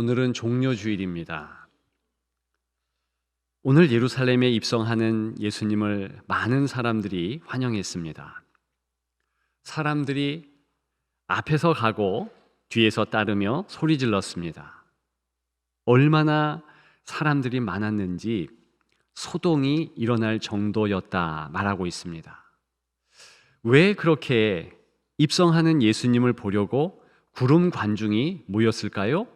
오늘은 종료주일입니다. 오늘 예루살렘에 입성하는 예수님을 많은 사람들이 환영했습니다. 사람들이 앞에서 가고 뒤에서 따르며 소리 질렀습니다. 얼마나 사람들이 많았는지 소동이 일어날 정도였다 말하고 있습니다. 왜 그렇게 입성하는 예수님을 보려고 구름 관중이 모였을까요?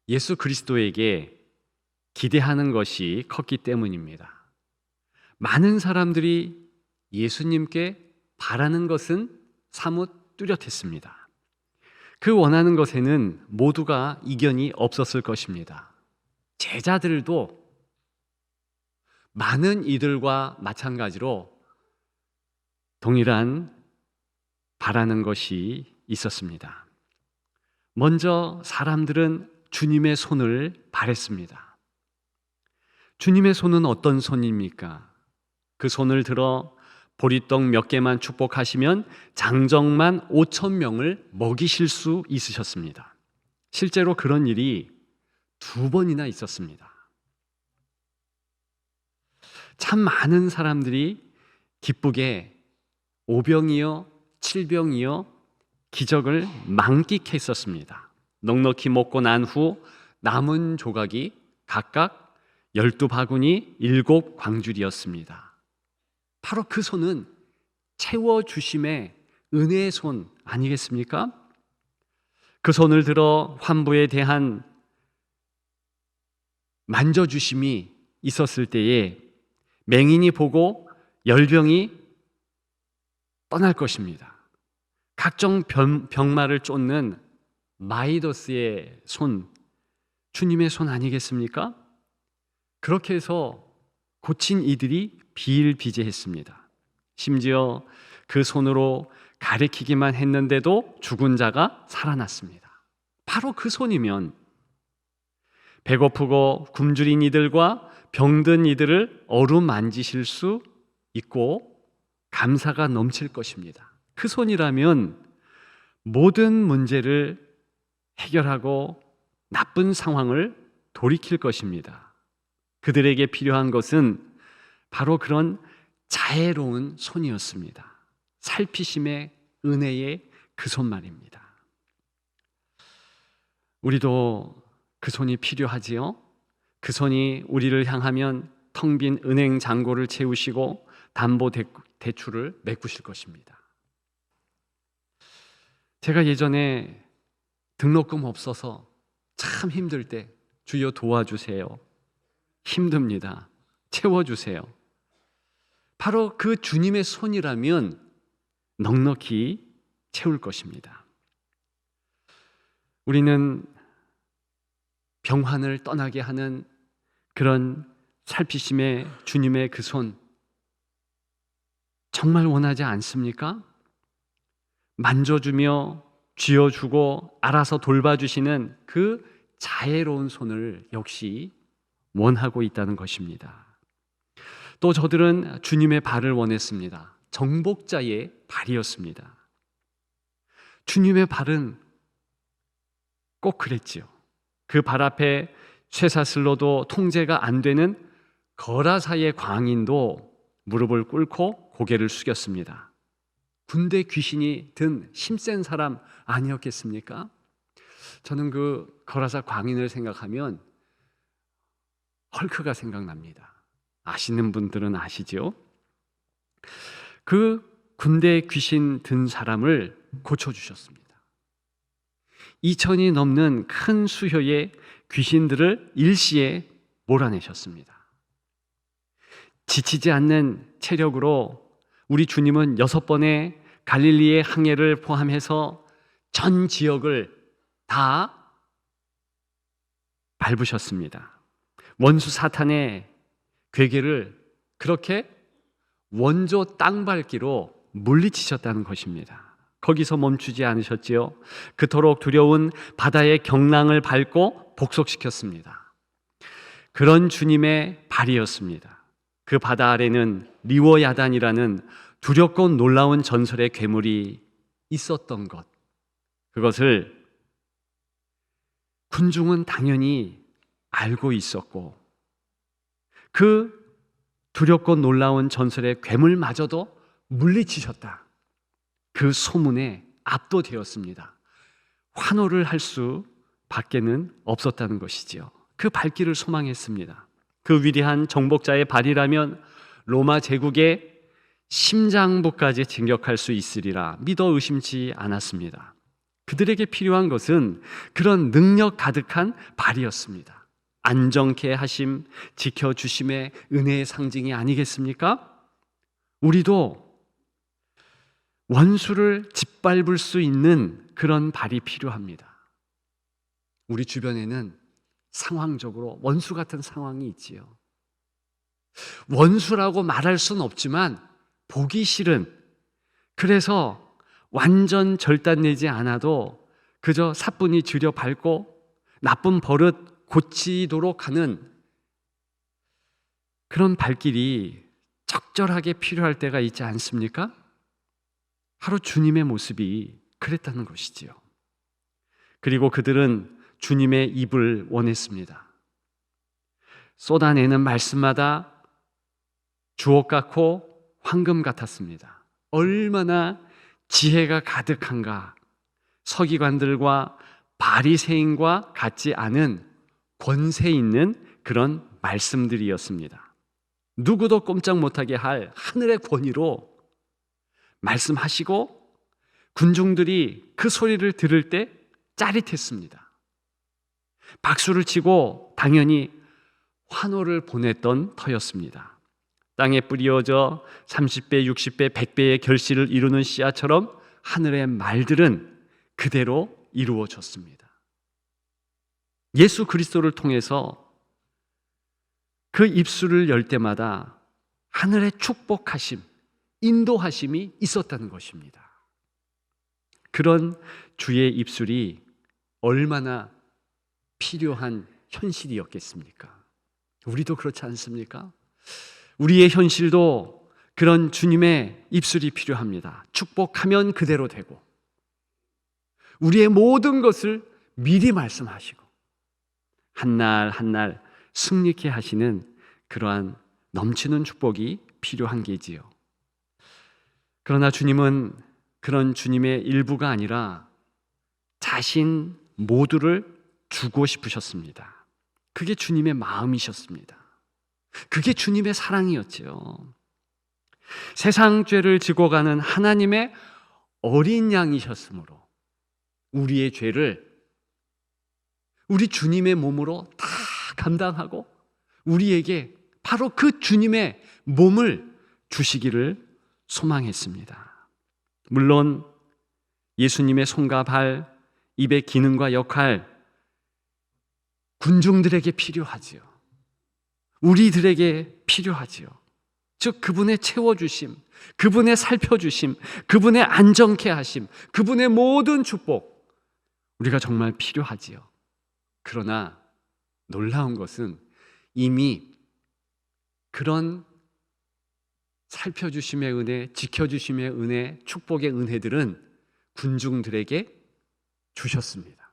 예수 그리스도에게 기대하는 것이 컸기 때문입니다. 많은 사람들이 예수님께 바라는 것은 사뭇 뚜렷했습니다. 그 원하는 것에는 모두가 이견이 없었을 것입니다. 제자들도 많은 이들과 마찬가지로 동일한 바라는 것이 있었습니다. 먼저 사람들은 주님의 손을 바랬습니다. 주님의 손은 어떤 손입니까? 그 손을 들어 보리떡 몇 개만 축복하시면 장정만 5,000명을 먹이실 수 있으셨습니다. 실제로 그런 일이 2번이나 있었습니다. 참 많은 사람들이 기쁘게 5병이요 7병이요 기적을 만끽했었습니다. 넉넉히 먹고 난 후 남은 조각이 각각 12바구니 7광줄이었습니다. 바로 그 손은 채워주심의 은혜의 손 아니겠습니까? 그 손을 들어 환부에 대한 만져주심이 있었을 때에 맹인이 보고 열병이 떠날 것입니다. 각종 병마를 쫓는 마이더스의 손, 주님의 손 아니겠습니까? 그렇게 해서 고친 이들이 비일비재했습니다. 심지어 그 손으로 가리키기만 했는데도 죽은 자가 살아났습니다. 바로 그 손이면 배고프고 굶주린 이들과 병든 이들을 어루만지실 수 있고 감사가 넘칠 것입니다. 그 손이라면 모든 문제를 해결하고 나쁜 상황을 돌이킬 것입니다. 그들에게 필요한 것은 바로 그런 자애로운 손이었습니다. 살피심의 은혜의 그 손 말입니다. 우리도 그 손이 필요하지요? 그 손이 우리를 향하면 텅 빈 은행 잔고를 채우시고 담보 대출을 메꾸실 것입니다. 제가 예전에 등록금 없어서 참 힘들 때 주여 도와주세요. 힘듭니다. 채워주세요. 바로 그 주님의 손이라면 넉넉히 채울 것입니다. 우리는 병환을 떠나게 하는 그런 살피심의 주님의 그 손 정말 원하지 않습니까? 만져주며 쥐어주고 알아서 돌봐주시는 그 자애로운 손을 역시 원하고 있다는 것입니다. 또 저들은 주님의 발을 원했습니다. 정복자의 발이었습니다. 주님의 발은 꼭 그랬지요. 그 발 앞에 쇠사슬로도 통제가 안 되는 거라사의 광인도 무릎을 꿇고 고개를 숙였습니다. 군대 귀신이 든 힘센 사람 아니었겠습니까? 저는 그 거라사 광인을 생각하면 헐크가 생각납니다. 아시는 분들은 아시죠? 그 군대 귀신 든 사람을 고쳐주셨습니다. 2,000이 넘는 큰 수효의 귀신들을 일시에 몰아내셨습니다. 지치지 않는 체력으로 우리 주님은 6번의 갈릴리의 항해를 포함해서 전 지역을 다 밟으셨습니다. 원수 사탄의 괴계를 그렇게 원조 땅 밟기로 물리치셨다는 것입니다. 거기서 멈추지 않으셨지요. 그토록 두려운 바다의 경랑을 밟고 복속시켰습니다. 그런 주님의 발이었습니다. 그 바다 아래는 리워야단이라는 두렵고 놀라운 전설의 괴물이 있었던 것, 그것을 군중은 당연히 알고 있었고 그 두렵고 놀라운 전설의 괴물마저도 물리치셨다. 그 소문에 압도되었습니다. 환호를 할 수밖에는 없었다는 것이지요. 그 발길을 소망했습니다. 그 위대한 정복자의 발이라면 로마 제국의 심장부까지 진격할 수 있으리라 믿어 의심치 않았습니다. 그들에게 필요한 것은 그런 능력 가득한 발이었습니다. 안정케 하심, 지켜주심의 은혜의 상징이 아니겠습니까? 우리도 원수를 짓밟을 수 있는 그런 발이 필요합니다. 우리 주변에는 상황적으로 원수 같은 상황이 있지요. 원수라고 말할 수는 없지만 보기 싫은, 그래서 완전 절단내지 않아도 그저 사뿐히 들여밟고 나쁜 버릇 고치도록 하는 그런 발길이 적절하게 필요할 때가 있지 않습니까? 바로 주님의 모습이 그랬다는 것이지요. 그리고 그들은 주님의 입을 원했습니다. 쏟아내는 말씀마다 주옥 같고 황금 같았습니다. 얼마나 지혜가 가득한가. 서기관들과 바리새인과 같지 않은 권세 있는 그런 말씀들이었습니다. 누구도 꼼짝 못하게 할 하늘의 권위로 말씀하시고 군중들이 그 소리를 들을 때 짜릿했습니다. 박수를 치고 당연히 환호를 보냈던 터였습니다. 땅에 뿌려져 30배, 60배, 100배의 결실을 이루는 씨앗처럼 하늘의 말들은 그대로 이루어졌습니다. 예수 그리스도를 통해서 그 입술을 열 때마다 하늘의 축복하심, 인도하심이 있었다는 것입니다. 그런 주의 입술이 얼마나 필요한 현실이었겠습니까? 우리도 그렇지 않습니까? 우리의 현실도 그런 주님의 입술이 필요합니다. 축복하면 그대로 되고 우리의 모든 것을 미리 말씀하시고 한날 한날 승리케 하시는 그러한 넘치는 축복이 필요한 게지요. 그러나 주님은 그런 주님의 일부가 아니라 자신 모두를 주고 싶으셨습니다. 그게 주님의 마음이셨습니다. 그게 주님의 사랑이었지요. 세상 죄를 지고 가는 하나님의 어린 양이셨으므로 우리의 죄를 우리 주님의 몸으로 다 감당하고 우리에게 바로 그 주님의 몸을 주시기를 소망했습니다. 물론 예수님의 손과 발, 입의 기능과 역할 군중들에게 필요하지요. 우리들에게 필요하지요. 즉 그분의 채워주심, 그분의 살펴주심, 그분의 안정케 하심, 그분의 모든 축복 우리가 정말 필요하지요. 그러나 놀라운 것은 이미 그런 살펴주심의 은혜, 지켜주심의 은혜, 축복의 은혜들은 군중들에게 주셨습니다.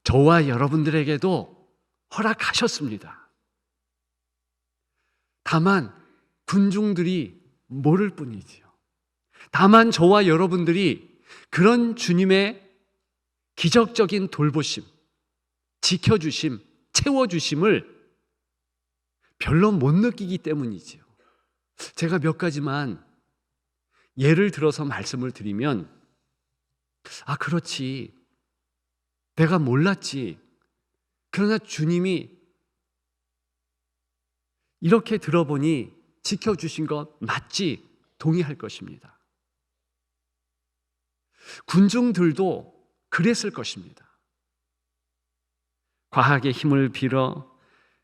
저와 여러분들에게도 허락하셨습니다. 다만 군중들이 모를 뿐이지요. 다만 저와 여러분들이 그런 주님의 기적적인 돌보심, 지켜주심, 채워주심을 별로 못 느끼기 때문이지요. 제가 몇 가지만 예를 들어서 말씀을 드리면, 아, 그렇지. 내가 몰랐지. 그러나 주님이 이렇게 들어보니 지켜주신 것 맞지? 동의할 것입니다. 군중들도 그랬을 것입니다. 과학의 힘을 빌어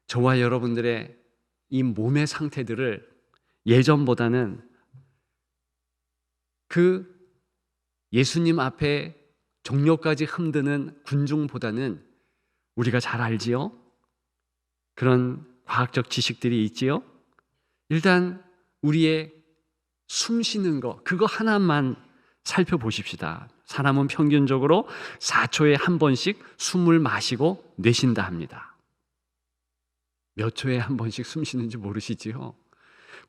저와 여러분들의 이 몸의 상태들을 예전보다는 그 예수님 앞에 종려까지 흔드는 군중보다는 우리가 잘 알지요? 그런 과학적 지식들이 있지요? 일단 우리의 숨 쉬는 거, 그거 하나만 살펴보십시다. 사람은 평균적으로 4초에 한 번씩 숨을 마시고 내쉰다 합니다. 몇 초에 한 번씩 숨 쉬는지 모르시지요?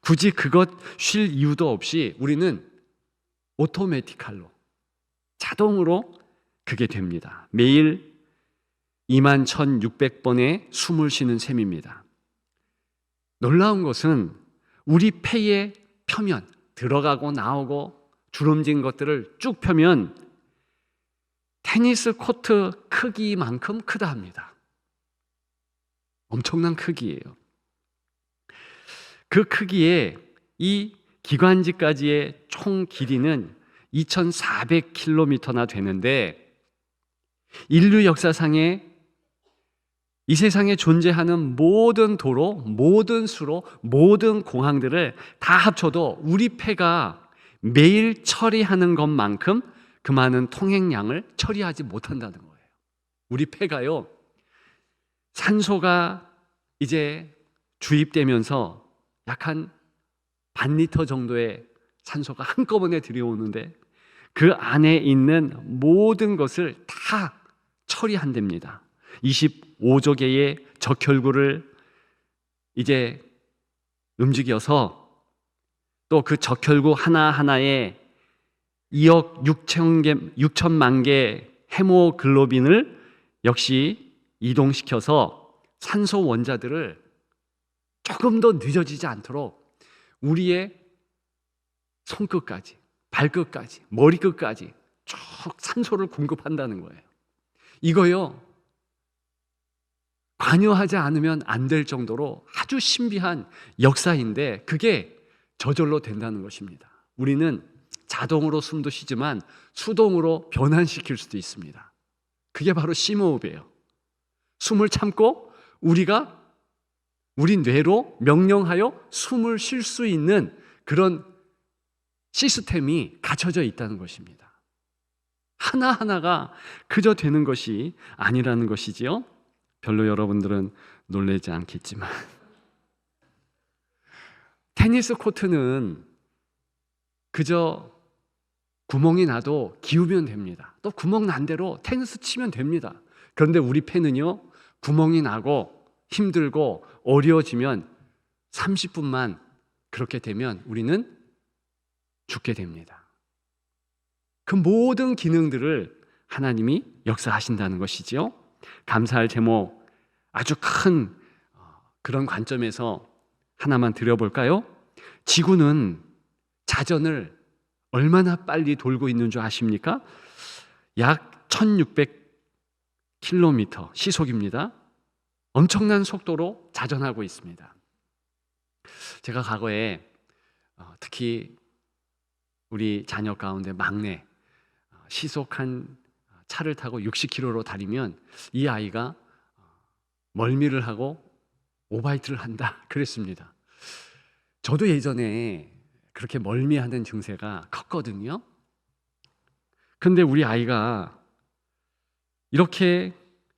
굳이 그것 쉴 이유도 없이 우리는 오토매티칼로, 자동으로 그게 됩니다. 매일 21,600번의 숨을 쉬는 셈입니다. 놀라운 것은 우리 폐의 표면, 들어가고 나오고 주름진 것들을 쭉 펴면 테니스 코트 크기만큼 크다 합니다. 엄청난 크기예요. 그 크기에 이 기관지까지의 총 길이는 2,400km나 되는데, 인류 역사상에 이 세상에 존재하는 모든 도로, 모든 수로, 모든 공항들을 다 합쳐도 우리 폐가 매일 처리하는 것만큼 그 많은 통행량을 처리하지 못한다는 거예요. 우리 폐가요, 산소가 이제 주입되면서 약 한 반 리터 정도의 산소가 한꺼번에 들여오는데 그 안에 있는 모든 것을 다 처리한답니다. 25조 개의 적혈구를 이제 움직여서 또 그 적혈구 하나하나에 2억 6천만 개 헤모글로빈을 역시 이동시켜서 산소 원자들을 조금 더 늦어지지 않도록 우리의 손끝까지, 발끝까지, 머리끝까지 쭉 산소를 공급한다는 거예요. 이거요, 관여하지 않으면 안 될 정도로 아주 신비한 역사인데 그게 저절로 된다는 것입니다. 우리는 자동으로 숨도 쉬지만 수동으로 변환시킬 수도 있습니다. 그게 바로 심호흡이에요. 숨을 참고 우리 뇌로 명령하여 숨을 쉴 수 있는 그런 시스템이 갖춰져 있다는 것입니다. 하나하나가 그저 되는 것이 아니라는 것이지요. 별로 여러분들은 놀라지 않겠지만 테니스 코트는 그저 구멍이 나도 기우면 됩니다. 또 구멍 난 대로 테니스 치면 됩니다. 그런데 우리 폐는요, 구멍이 나고 힘들고 어려워지면 30분만 그렇게 되면 우리는 죽게 됩니다. 그 모든 기능들을 하나님이 역사하신다는 것이지요. 감사할 제목, 아주 큰 그런 관점에서 하나만 드려볼까요? 지구는 자전을 얼마나 빨리 돌고 있는 줄 아십니까? 약 1600km 시속입니다. 엄청난 속도로 자전하고 있습니다. 제가 과거에 특히 우리 자녀 가운데 막내, 시속한 차를 타고 60km로 달리면 이 아이가 멀미를 하고 오바이트를 한다 그랬습니다. 저도 예전에 그렇게 멀미하는 증세가 컸거든요. 근데 우리 아이가 이렇게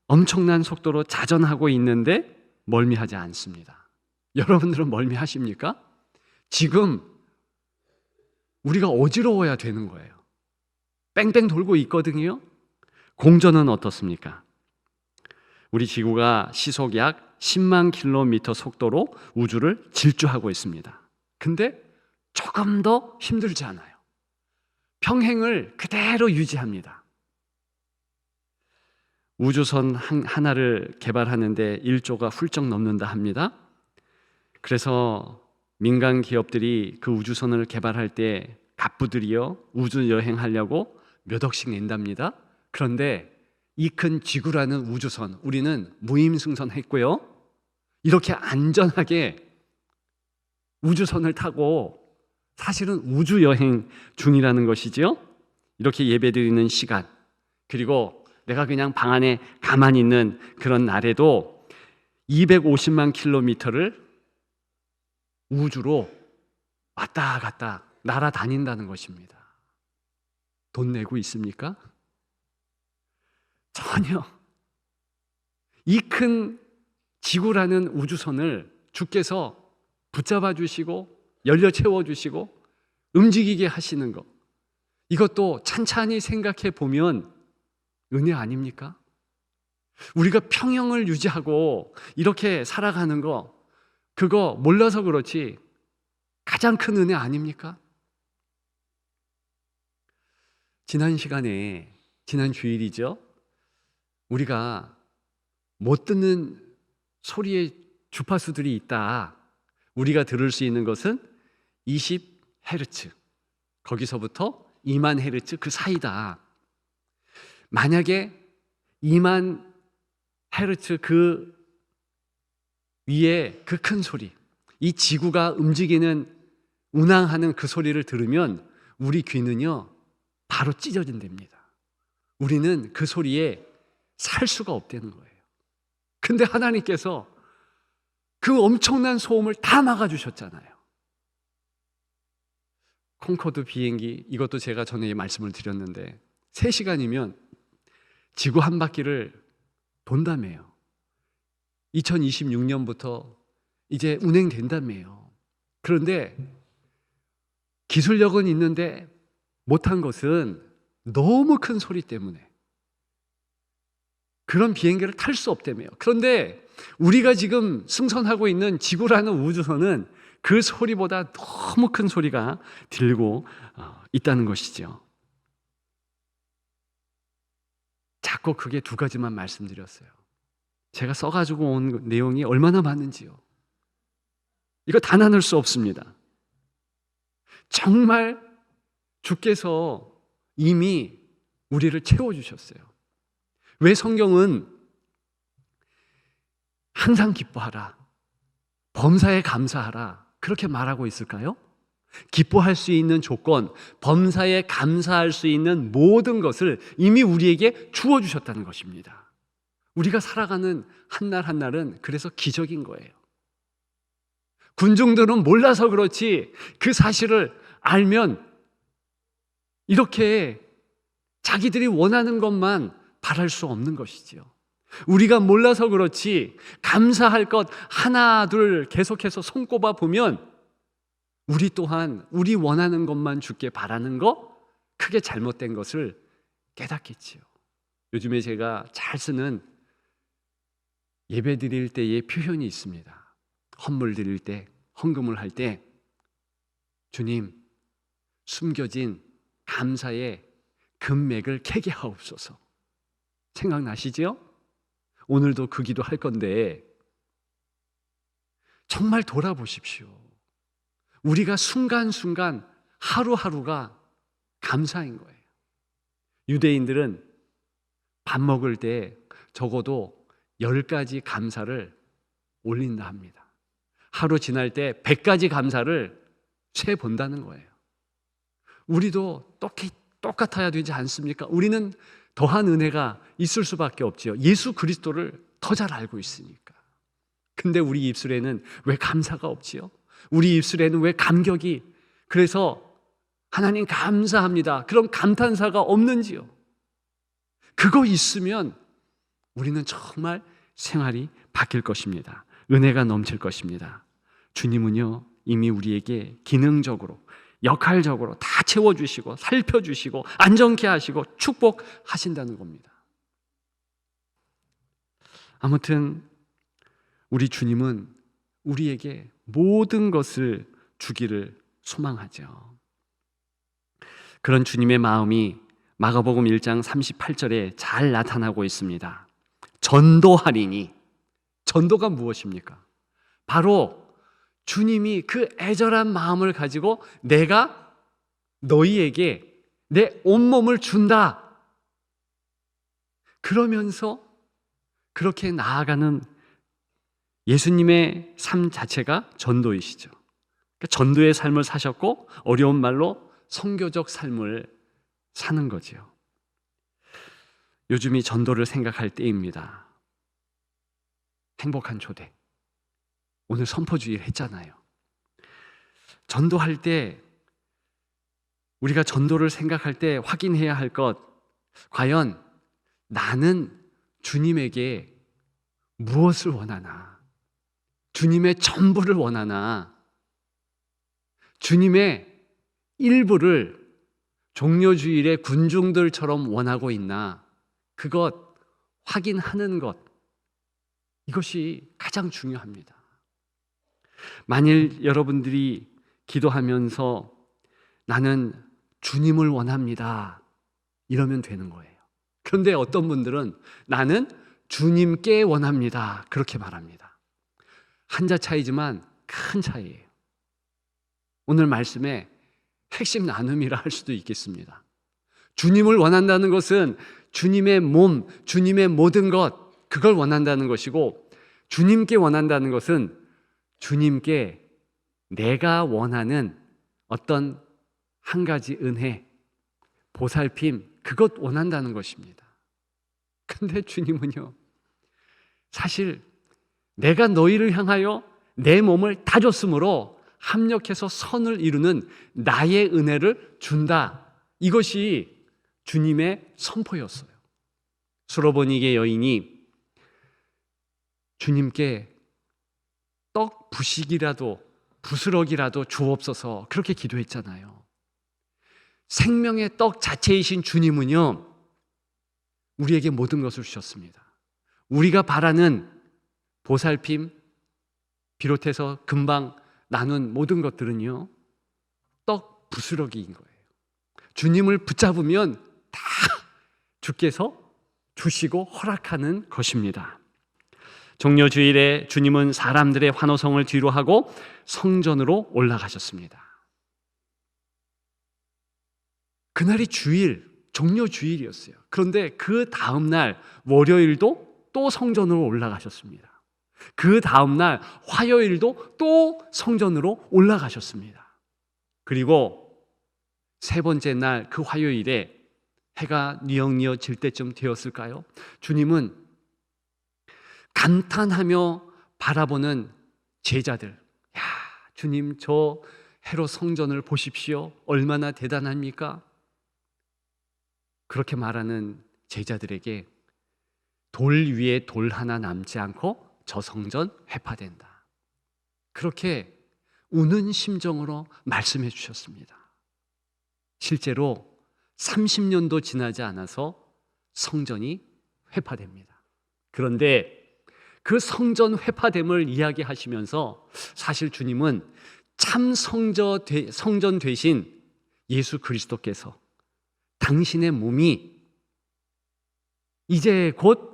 엄청난 속도로 자전하고 있는데 멀미하지 않습니다. 여러분들은 멀미하십니까? 지금 우리가 어지러워야 되는 거예요. 뺑뺑 돌고 있거든요. 공전은 어떻습니까? 우리 지구가 시속 약 10만 킬로미터 속도로 우주를 질주하고 있습니다. 근데 조금 더 힘들지 않아요. 평행을 그대로 유지합니다. 우주선 하나를 개발하는데 1조가 훌쩍 넘는다 합니다. 그래서 민간 기업들이 그 우주선을 개발할 때 갑부들이요, 우주 여행하려고 몇 억씩 낸답니다. 그런데 이 큰 지구라는 우주선 우리는 무임승선했고요, 이렇게 안전하게 우주선을 타고 사실은 우주 여행 중이라는 것이지요. 이렇게 예배드리는 시간, 그리고 내가 그냥 방 안에 가만히 있는 그런 날에도 250만 킬로미터를 우주로 왔다 갔다 날아다닌다는 것입니다. 돈 내고 있습니까? 전혀. 이 큰 지구라는 우주선을 주께서 붙잡아 주시고 연료 채워 주시고 움직이게 하시는 것, 이것도 찬찬히 생각해 보면 은혜 아닙니까? 우리가 평형을 유지하고 이렇게 살아가는 거, 그거 몰라서 그렇지 가장 큰 은혜 아닙니까? 지난 시간에, 지난 주일이죠, 우리가 못 듣는 소리의 주파수들이 있다. 우리가 들을 수 있는 것은 20Hz, 거기서부터 2만 헤르츠 그 사이다. 만약에 2만 헤르츠 그 위에 그 큰 소리, 이 지구가 움직이는, 운항하는 그 소리를 들으면 우리 귀는요 바로 찢어진답니다. 우리는 그 소리에 살 수가 없다는 거예요. 근데 하나님께서 그 엄청난 소음을 다 막아주셨잖아요. 콩코드 비행기, 이것도 제가 전에 말씀을 드렸는데 3시간이면 지구 한 바퀴를 돈다며요. 2026년부터 이제 운행된다며요. 그런데 기술력은 있는데 못한 것은 너무 큰 소리 때문에 그런 비행기를 탈 수 없다며요. 그런데 우리가 지금 승선하고 있는 지구라는 우주선은 그 소리보다 너무 큰 소리가 들고 있다는 것이죠. 자꾸 그게 2가지만 말씀드렸어요. 제가 써가지고 온 내용이 얼마나 많은지요. 이거 다 나눌 수 없습니다. 정말 주께서 이미 우리를 채워주셨어요. 왜 성경은 항상 기뻐하라, 범사에 감사하라 그렇게 말하고 있을까요? 기뻐할 수 있는 조건, 범사에 감사할 수 있는 모든 것을 이미 우리에게 주어주셨다는 것입니다. 우리가 살아가는 한날 한날은 그래서 기적인 거예요. 군중들은 몰라서 그렇지 그 사실을 알면 이렇게 자기들이 원하는 것만 바랄 수 없는 것이지요. 우리가 몰라서 그렇지 감사할 것 하나 둘 계속해서 손꼽아 보면 우리 또한 우리 원하는 것만 주께 바라는 거, 크게 잘못된 것을 깨닫겠지요. 요즘에 제가 잘 쓰는 예배 드릴 때의 표현이 있습니다. 헌물 드릴 때, 헌금을 할 때 주님, 숨겨진 감사의 금맥을 캐게 하옵소서. 생각나시지요? 오늘도 그 기도 할 건데 정말 돌아보십시오. 우리가 순간순간 하루하루가 감사인 거예요. 유대인들은 밥 먹을 때 적어도 10가지 감사를 올린다 합니다. 하루 지날 때 100가지 감사를 세본다는 거예요. 우리도 똑같아야 되지 않습니까? 우리는 더한 은혜가 있을 수밖에 없지요. 예수 그리스도를 더 잘 알고 있으니까. 근데 우리 입술에는 왜 감사가 없지요? 우리 입술에는 왜 감격이, 그래서 하나님 감사합니다, 그런 감탄사가 없는지요? 그거 있으면 우리는 정말 생활이 바뀔 것입니다. 은혜가 넘칠 것입니다. 주님은요 이미 우리에게 기능적으로, 역할적으로 다 채워주시고 살펴주시고 안정케 하시고 축복하신다는 겁니다. 아무튼 우리 주님은 우리에게 모든 것을 주기를 소망하죠. 그런 주님의 마음이 마가복음 1장 38절에 잘 나타나고 있습니다. 전도하리니, 전도가 무엇입니까? 바로 주님이 그 애절한 마음을 가지고 내가 너희에게 내 온몸을 준다, 그러면서 그렇게 나아가는 예수님의 삶 자체가 전도이시죠. 그러니까 전도의 삶을 사셨고 어려운 말로 선교적 삶을 사는 거지요. 요즘이 전도를 생각할 때입니다. 행복한 초대, 오늘 선포주일 했잖아요. 전도할 때, 우리가 전도를 생각할 때 확인해야 할 것, 과연 나는 주님에게 무엇을 원하나? 주님의 전부를 원하나? 주님의 일부를 종려주일에 군중들처럼 원하고 있나, 그것 확인하는 것, 이것이 가장 중요합니다. 만일 여러분들이 기도하면서 나는 주님을 원합니다, 이러면 되는 거예요. 그런데 어떤 분들은 나는 주님께 원합니다, 그렇게 말합니다. 한자 차이지만 큰 차이예요. 오늘 말씀의 핵심 나눔이라 할 수도 있겠습니다. 주님을 원한다는 것은 주님의 몸, 주님의 모든 것, 그걸 원한다는 것이고, 주님께 원한다는 것은 주님께 내가 원하는 어떤 한 가지 은혜, 보살핌, 그것 원한다는 것입니다. 근데 주님은요, 사실 내가 너희를 향하여 내 몸을 다 줬으므로 합력해서 선을 이루는 나의 은혜를 준다, 이것이 주님의 선포였어요. 수로보니게 여인이 주님께 떡 부식이라도 부스럭이라도 주옵소서, 그렇게 기도했잖아요. 생명의 떡 자체이신 주님은요, 우리에게 모든 것을 주셨습니다. 우리가 바라는 보살핌 비롯해서 금방 나눈 모든 것들은요, 떡 부스러기인 거예요. 주님을 붙잡으면 다 주께서 주시고 허락하는 것입니다. 종려주일에 주님은 사람들의 환호성을 뒤로 하고 성전으로 올라가셨습니다. 그날이 주일, 종려주일이었어요. 그런데 그 다음날 월요일도 또 성전으로 올라가셨습니다. 그 다음날 화요일도 또 성전으로 올라가셨습니다. 그리고 세 번째 날 그 화요일에 해가 뉘엿뉘엿 질 때쯤 되었을까요? 주님은 감탄하며 바라보는 제자들, 야, 주님 저 헤롯 성전을 보십시오, 얼마나 대단합니까? 그렇게 말하는 제자들에게 돌 위에 돌 하나 남지 않고 저 성전 회파된다, 그렇게 우는 심정으로 말씀해 주셨습니다. 실제로 30년도 지나지 않아서 성전이 회파됩니다. 그런데 그 성전 회파됨을 이야기하시면서 사실 주님은 참 성전 되신 예수 그리스도께서 당신의 몸이 이제 곧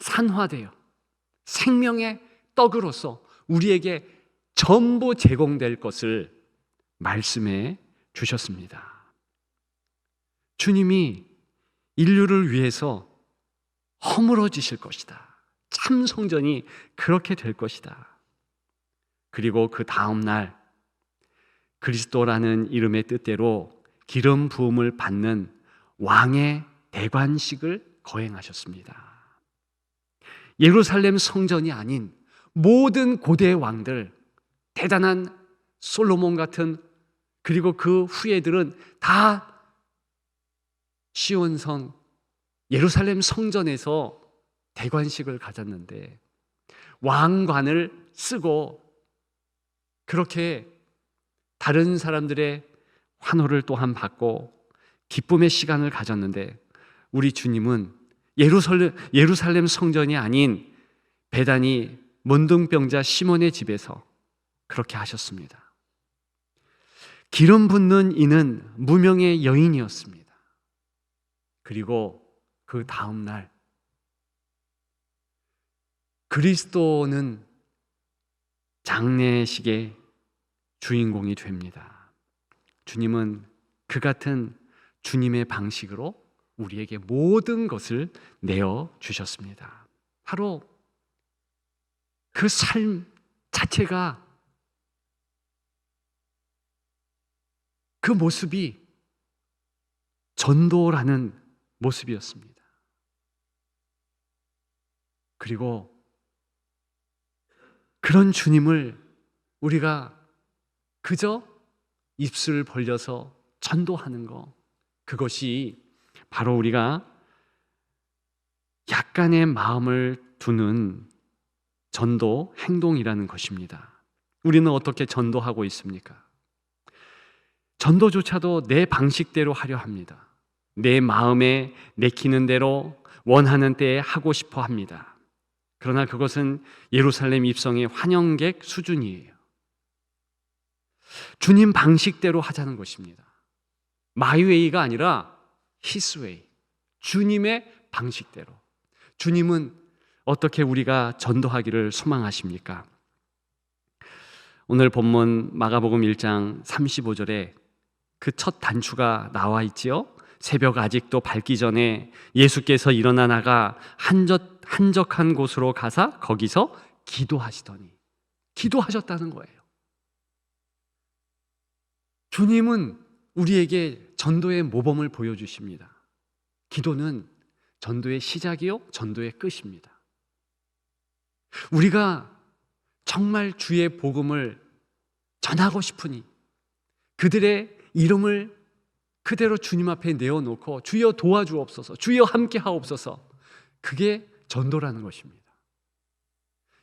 산화되어 생명의 떡으로서 우리에게 전부 제공될 것을 말씀해 주셨습니다. 주님이 인류를 위해서 허물어지실 것이다, 참 성전이 그렇게 될 것이다. 그리고 그 다음 날 그리스도라는 이름의 뜻대로 기름 부음을 받는 왕의 대관식을 거행하셨습니다. 예루살렘 성전이 아닌 모든 고대 왕들, 대단한 솔로몬 같은, 그리고 그 후예들은 다 시온성 예루살렘 성전에서 대관식을 가졌는데 왕관을 쓰고 그렇게 다른 사람들의 환호를 또한 받고 기쁨의 시간을 가졌는데, 우리 주님은 예루살렘 성전이 아닌 베다니 문둥병자 시몬의 집에서 그렇게 하셨습니다. 기름 붓는 이는 무명의 여인이었습니다. 그리고 그 다음 날 그리스도는 장례식의 주인공이 됩니다. 주님은 그 같은 주님의 방식으로 우리에게 모든 것을 내어 주셨습니다. 바로 그 삶 자체가, 그 모습이 전도라는 모습이었습니다. 그리고 그런 주님을 우리가 그저 입술 벌려서 전도하는 것, 그것이 바로 우리가 약간의 마음을 두는 전도 행동이라는 것입니다. 우리는 어떻게 전도하고 있습니까? 전도조차도 내 방식대로 하려 합니다. 내 마음에 내키는 대로 원하는 때에 하고 싶어 합니다. 그러나 그것은 예루살렘 입성의 환영객 수준이에요. 주님 방식대로 하자는 것입니다. 마이웨이가 아니라 히스웨이, 주님의 방식대로. 주님은 어떻게 우리가 전도하기를 소망하십니까? 오늘 본문 마가복음 1장 35절에 그 첫 단추가 나와 있지요. 새벽 아직도 밝기 전에 예수께서 일어나 나가 한적한 곳으로 가사 거기서 기도하시더니, 기도하셨다는 거예요. 주님은 우리에게 전도의 모범을 보여주십니다. 기도는 전도의 시작이요, 전도의 끝입니다. 우리가 정말 주의 복음을 전하고 싶으니 그들의 이름을 그대로 주님 앞에 내어놓고 주여 도와주옵소서, 주여 함께 하옵소서, 그게 전도라는 것입니다.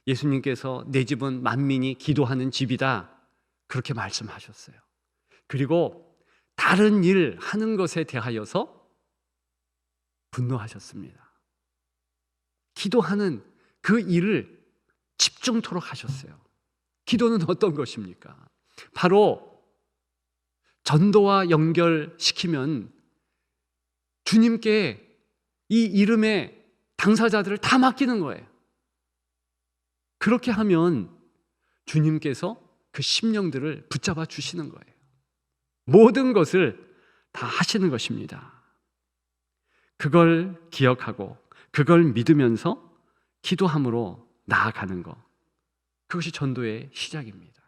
예수님께서 내 집은 만민이 기도하는 집이다, 그렇게 말씀하셨어요. 그리고 다른 일 하는 것에 대하여서 분노하셨습니다. 기도하는 그 일을 집중토록 하셨어요. 기도는 어떤 것입니까? 바로 전도와 연결시키면 주님께 이 이름의 당사자들을 다 맡기는 거예요. 그렇게 하면 주님께서 그 심령들을 붙잡아 주시는 거예요. 모든 것을 다 하시는 것입니다. 그걸 기억하고 그걸 믿으면서 기도함으로 나아가는 것, 그것이 전도의 시작입니다.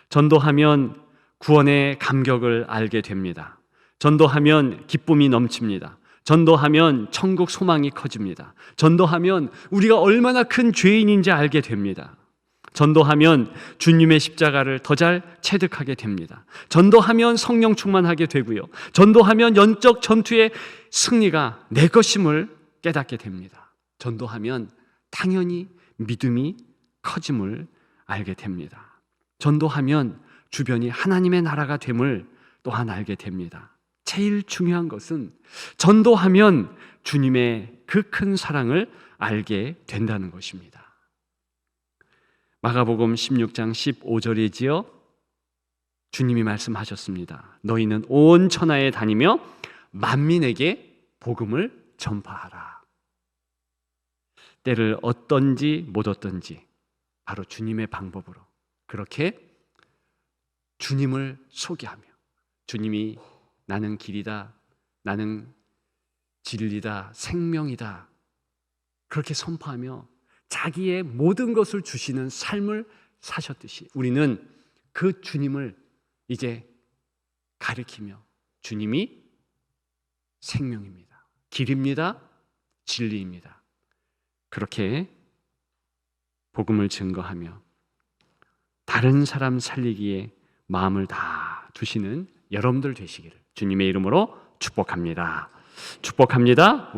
전도하면 구원의 감격을 알게 됩니다. 전도하면 기쁨이 넘칩니다. 전도하면 천국 소망이 커집니다. 전도하면 우리가 얼마나 큰 죄인인지 알게 됩니다. 전도하면 주님의 십자가를 더 잘 체득하게 됩니다. 전도하면 성령 충만하게 되고요. 전도하면 영적 전투의 승리가 내 것임을 깨닫게 됩니다. 전도하면 당연히 믿음이 커짐을 알게 됩니다. 전도하면 주변이 하나님의 나라가 됨을 또한 알게 됩니다. 제일 중요한 것은 전도하면 주님의 그 큰 사랑을 알게 된다는 것입니다. 마가복음 16장 15절이지요. 주님이 말씀하셨습니다. 너희는 온 천하에 다니며 만민에게 복음을 전파하라. 때를 얻든지 못 얻든지 바로 주님의 방법으로 그렇게 주님을 소개하며, 주님이 나는 길이다, 나는 진리다, 생명이다, 그렇게 선포하며 자기의 모든 것을 주시는 삶을 사셨듯이 우리는 그 주님을 이제 가리키며 주님이 생명입니다, 길입니다, 진리입니다, 그렇게 복음을 증거하며 다른 사람 살리기에 마음을 다 두시는 여러분들 되시기를 주님의 이름으로 축복합니다. 축복합니다.